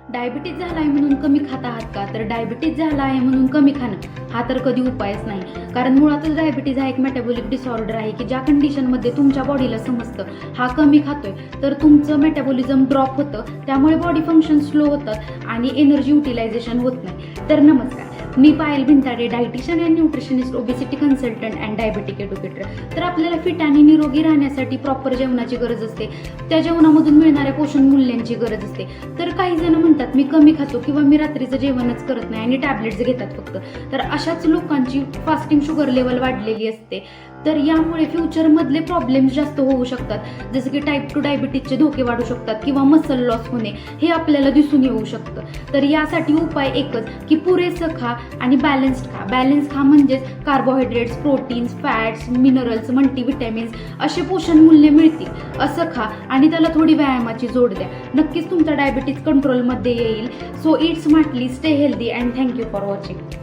Diabetes झाला आहे म्हणून कमी खात आहात का? तर डायबिटीज झाला आहे म्हणून कमी खाणं हा तर कधी उपायच नाही. कारण मुळातच डायबिटीज हा एक मेटाबॉलिक डिसऑर्डर आहे की ज्या कंडिशनमध्ये तुमच्या बॉडीला समजतं हा कमी खातोय तर तुमचं मेटाबॉलिझम ड्रॉप होतं, त्यामुळे बॉडी फंक्शन स्लो होतात आणि एनर्जी युटिलायझेशन होत नाही. तर नमस्कार, मी Payal Bhintade, dietitian and nutritionist, obesity consultant and diabetic educator. तर आपल्याला फिट आणि निरोगी राहण्यासाठी प्रॉपर जेवणाची गरज असते, त्या जेवणामधून मिळणाऱ्या पोषण मूल्यांची गरज असते. तर काही जण म्हणतात मी कमी खातो किंवा मी रात्रीचं जेवणच करत नाही आणि टॅबलेट्स घेतात फक्त. तर अशाच लोकांची फास्टिंग शुगर लेवल वाढलेली असते. तर यामुळे फ्युचरमधले प्रॉब्लेम्स जास्त होऊ शकतात, जसं की टाईप 2 डायबिटीजचे धोके वाढू शकतात किंवा मसल लॉस होणे हे आपल्याला दिसून येऊ शकतं. तर यासाठी उपाय एकच की पुरेसं खा आणि बॅलन्स्ड खा. बॅलन्स खा म्हणजेच carbohydrates, proteins, fats, minerals, multivitamins असे पोषण मूल्य मिळतील असं खा आणि त्याला थोडी व्यायामाची जोड द्या. नक्कीच तुमचा डायबिटीज कंट्रोलमध्ये येईल. So it smartly, stay healthy and thank you for watching.